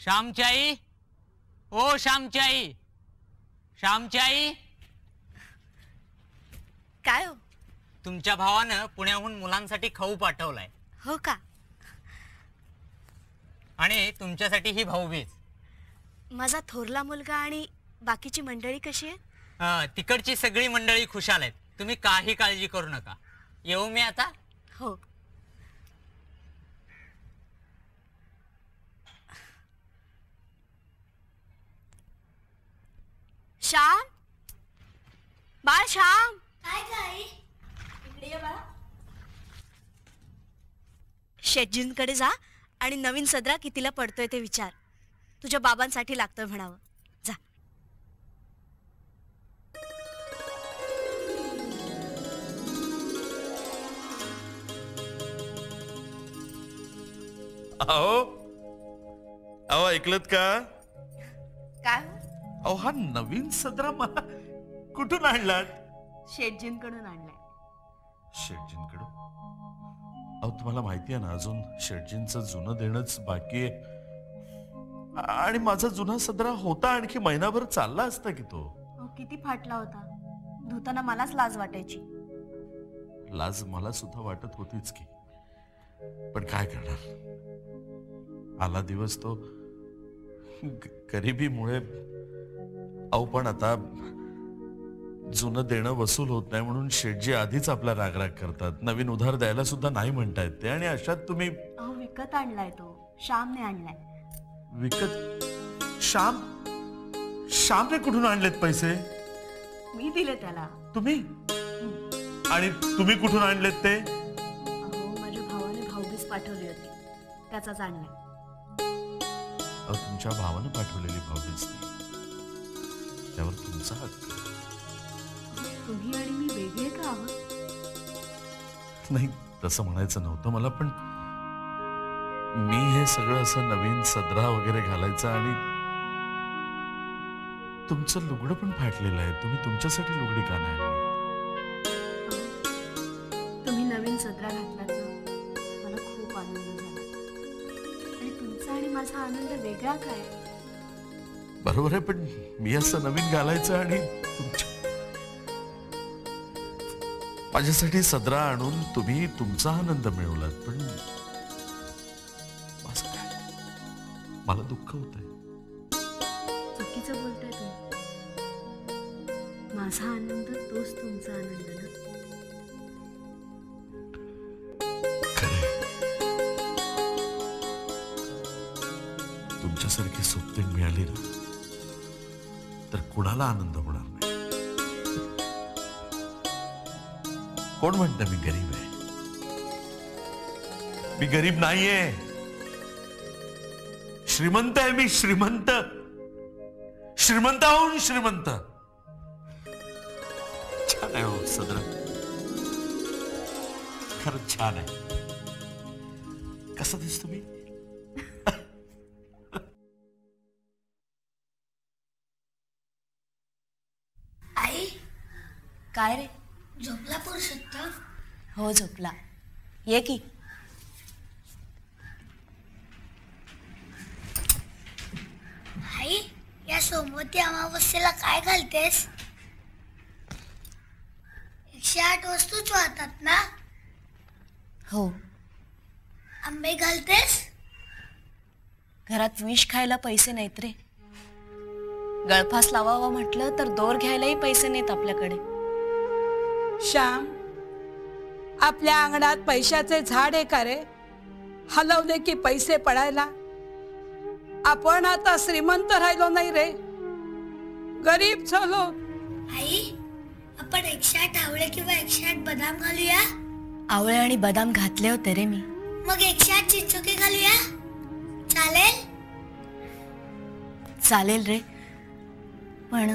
श्यामची ओ श्यामची श्यामची काय हो? तुमच्या भावानं पुण्याहून मुलांसाठी खाऊ पाठवलाय. हो का? आणि तुमच्यासाठी ही भाऊबीज. माझा थोरला मुलगा आणि बाकीची मंडळी कशी आहे? तिकडची सगळी मंडळी खुशाल आहेत. तुम्ही काही काळजी करू नका. येऊ मी आता? हो. श्याम, बाळ श्याम. काय काय? इकडे ये बाळा. शेटजींकडे जा आणि नवीन सदरा कितीला पडतोय ते विचार. तुझ्या बाबांसाठी लागतोय म्हणावं. जा. अहो अहो ऐकलत का? काय? अहो हा नवीन सदरा मला कुठून आणलात? शेटजींकडून आणलाय. शेटजींकडून? अहो तुम्हाला माहिती आहे ना, अजून शेटजींचं जुनं देणंच बाकी आहे. आणि माझा जुना सदरा होता, आणखी महिनाभर चालला असता की तो. किती फाटला होता. धुताना मलाच लाज वाटायची. लाज मला सुद्धा वाटत होतीच की, पण काय करणार. आला दिवस तो. गरिबीमुळे. अहो पण आता जुनं देणं वसूल होत नाही म्हणून शेटजी आधीच आपला रागराग करतात. नवीन उधार द्यायला सुद्धा नाही म्हणतायत ते. आणि अशात तुम्ही. अहो विकत आणलाय तो. श्यामने आणलाय. विकत? श्यामने कुठून आणलेत पैसे? मी दिले त्याला. तुम्ही? आणि तुम्ही कुठून आणलेत ते? अहो माझ्या भावाने भाऊबीज पाठवली होती, त्याचाच आणलाय. तुमच्या भावानं पाठवलेली भाऊबीज ती. त्यावर तुमचा हक्क. तुम्ही आणि मी वेगळे का आहोत? नाही तसं म्हणायचं नव्हतं मला, पण मी हे सगळं असं नवीन सदरा वगैरे घालायचं आणि तुमचं लुगडं पण फाटलेलं आहे. तुम्ही तुमच्यासाठी लुगडी का नाही आणली? तुम्ही नवीन सदरा घातल्याचा मला खूप आनंद झाला. आणि तुमचा आणि माझा आनंद वेगळा काय? बरोबर आहे, पण मी असं नवीन घालायचं आणि माझ्यासाठी सदरा आणून तुम्ही तुमचा आनंद मिळवलात, पण माझं काय? मला दुःख होतंय. चुकीचं बोलताय तुम्ही. माझा आनंद तोच तुमचा आनंद ना. तुमच्यासारखी सोबतीण मिळाली ना तर कुणाला आनंद होणार नाही. कोण म्हणतं मी गरीब आहे? मी गरीब नाहीये. श्रीमंत आहे मी. श्रीमंत. श्रीमंताहून श्रीमंत. छान आहे हो सदरा. खरंच छान आहे. कसा दिसतो मी? आई काय रे? झोपला पुरुषोत्तम? हो झोपला. ये की. आई या सोमवती अमावस्येला काय घालतेस? 108 वस्तूच वाहतात ना? हो. आंबे घालतेस? घरात विष खायला पैसे नाहीत रे. गळफास लावावा म्हटलं तर दोर घ्यायलाही पैसे नाहीत आपल्याकडे. श्याम, आपल्या अंगणात पैशाचे झाड आहे का रे? हलवले की पैसे पडायला. आपण आता श्रीमंत राहिलो नाही रे, गरीब झालो. आई आपण 108 आवळे किंवा 108 बदाम घालूया. आवळे आणि बदाम घातले होते रे मी. मग 108 चिंचोके घालूया. चालेल? चालेल रे, पण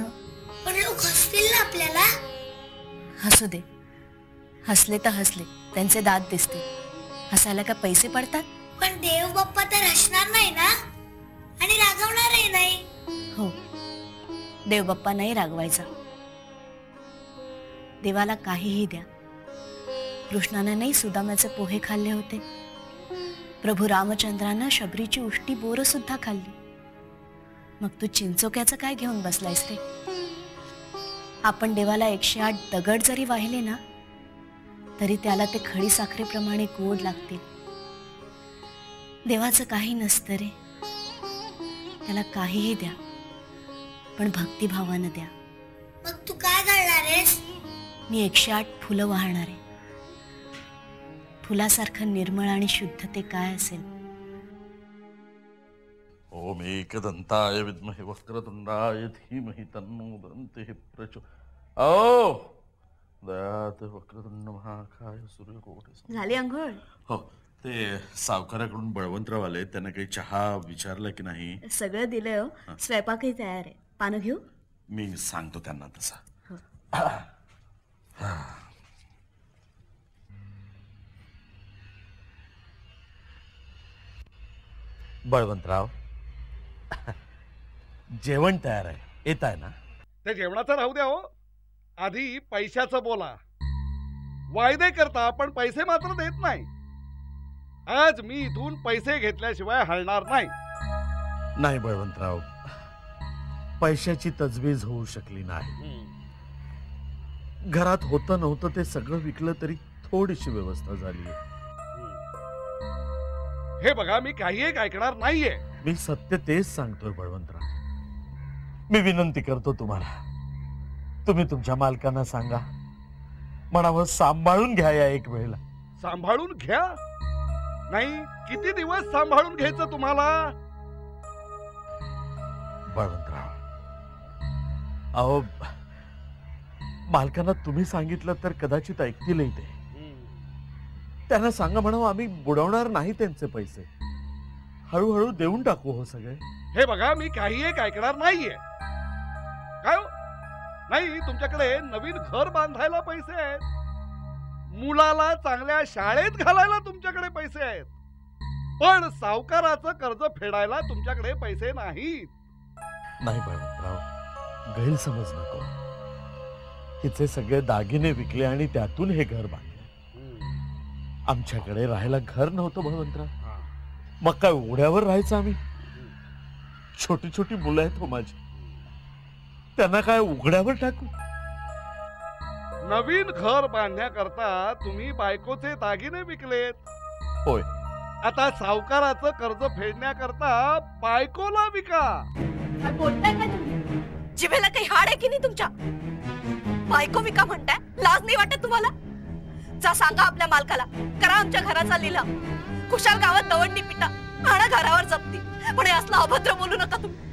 लोक हसतील ना आपल्याला. हसू दे. हसले तर हसले, त्यांचे दात दिसते. हसायला का पैसे पडतात? पण देव बाप्पा तर हसणार नाही ना, आणि रागवणारही नाही. हो, देव बाप्पा नाही रागवायचा. देवाला काहीही द्या. कृष्णाने नाही सुदाम्याचे पोहे खाल्ले होते. प्रभू रामचंद्रानं शबरीची उष्टी बोरं सुद्धा खाल्ली. मग तू चिंचोक्याचं काय घेऊन बसलायस रे? आपण देवाला 108 दगड जरी वाहिले ना तरी त्याला ते खडी साखरेप्रमाणे गोड लागतील. देवाचं काही नसतं रे. त्याला काहीही द्या पण भक्तिभावानं द्या. मग तू काय करणार आहेस? मी 108 फुलं वाहणार आहे. फुलासारखं निर्मळ आणि शुद्ध ते काय असेल? ओम एकदंताय विद्महे वक्रतुंडाय धीमहि तन्नो दन्तिः प्रचोदयात्. ओ दयात वक्रतुंड महाकाय सूर्यकोटि. झाली अंघोळ? हो, ते सावकाराकडून बळवंतराव आले, त्यांना काही चहा विचारला की नाही? सगळं दिलंय हो. स्वयंपाकही तयार आहे. पानं घेऊ? मी सांगतो त्यांना तसा. बळवंतराव, जेवण तयार आहे, येत आहे ना? त्या जेवणाचं राहू द्या हो, आधी पैशाचं बोला. वायदे करता पण पैसे मात्र देत नाही. आज मी इथून पैसे घेतल्याशिवाय हलणार नाही. नाही बळवंतराव, पैशाची तजवीज होऊ शकली नाही. घरात होतं नव्हतं ते सगळं विकलं तरी थोडीशी व्यवस्था झाली. हे बघा, मी काही एक ऐकणार नाहीये. मी सत्य तेच सांगतोय बळवंतराव. मी विनंती करतो तुम्हाला, तुम्ही तुमच्या मालकांना सांगा, म्हणावं सांभाळून घ्या या एक वेळेला. सांभाळून घ्या? नाही, किती दिवस सांभाळून घ्यायचं तुम्हाला? बळवंतराव, अहो मालकांना तुम्ही सांगितलं तर कदाचित ऐकतीलही ते. त्यांना सांगा म्हणावं आम्ही बुडवणार नाही त्यांचे पैसे, हळूहळू देऊन टाकू हो सगळे. हे बघा, मी काही एक ऐकणार नाहीये. काय हो? नाही, तुमच्याकडे नवीन घर बांधायला पैसे आहेत, मुलाला चांगल्या शाळेत घालायला तुमच्याकडे पैसे आहेत, पण सावकाराचं कर्ज फेडायला तुमच्याकडे पैसे नाहीत. नाही बळवंतराव, गैरसमज नको. हिचे सगळे दागिने विकले आणि त्यातून हे घर बांधले. आमच्याकडे राहायला घर नव्हतं बळवंतराव, मग काय उघड्यावर राहायचं आम्ही? छोटी छोटी मुलं आहेत हो माझी, त्यांना काय उघड्यावर टाकू? नवीन घर बांधण्याकरता तुम्ही बायकोचे दागिने विकलेत. होय. आता सावकाराचं कर्ज फेडण्याकरता बायकोला विका. काय बोलताय का तुम्ही? जिभेला काही हाड आहे की नाही तुमच्या? बायको विका म्हणताय? लाज नाही वाटत तुम्हाला? जा सांगा आपल्या मालकाला, करा आमच्या घराचा लिलाव. कुशाल गावात दवंडी पिटा, आणा घरावर जप्ती. पण हे असलं अभद्र बोलू नका तुम्ही.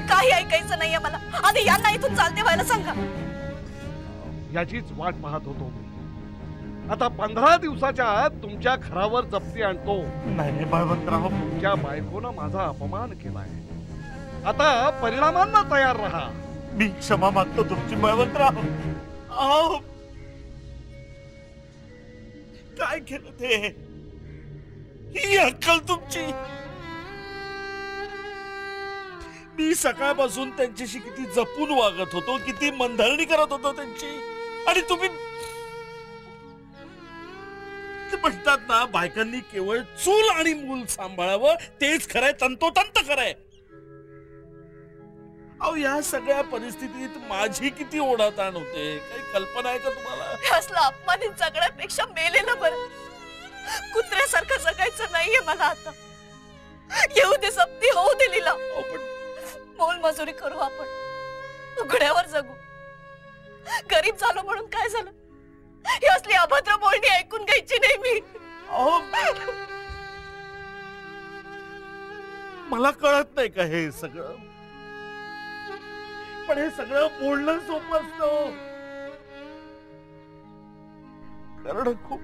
काही ऐकायचं नाहीये मला. आधी यांना इथून चालते व्हायला सांगा. याचीच वाट पाहत होतो. आता 15 दिवसाच्या आत तुमच्या घरावर जप्ती आणतो. नाही बळवंतराव, तुमच्या बायकोनं माझा अपमान केलाय. आता परिणामांना तयार राहा. मी क्षमा मागतो तुमची बळवंतराव. अहो काय केलं ते? ही अक्कल तुमची? मी सकाळपासून त्यांच्याशी किती जपून वागत होतो, किती मनधरणी करत होतो त्यांची, आणि तुम्ही म्हणतात ना बायकांनी केवळ चूल आणि मूल सांभाळावं, तेच खरंय, तंतोतंत खरंय. अहो या सगळ्या परिस्थितीत माझी किती ओढाताण होते, काही कल्पना आहे का तुम्हाला? असलं अपमानित जगण्यापेक्षा मेलेलं बरं. कुत्र्यासारखं जगायचं नाहीये मला आता. येऊ दे जप्ती, होऊ दे लिलाव. मोल मजुरी करू आपण, उघड्यावर जगू. गरीब झालो म्हणून काय झालं? ही असली अभद्र बोलणी ऐकून घ्यायची नाही मी. मला कळत नाही का हे सगळं? पण हे सगळं बोलणं सोपं असतं, करणं खूप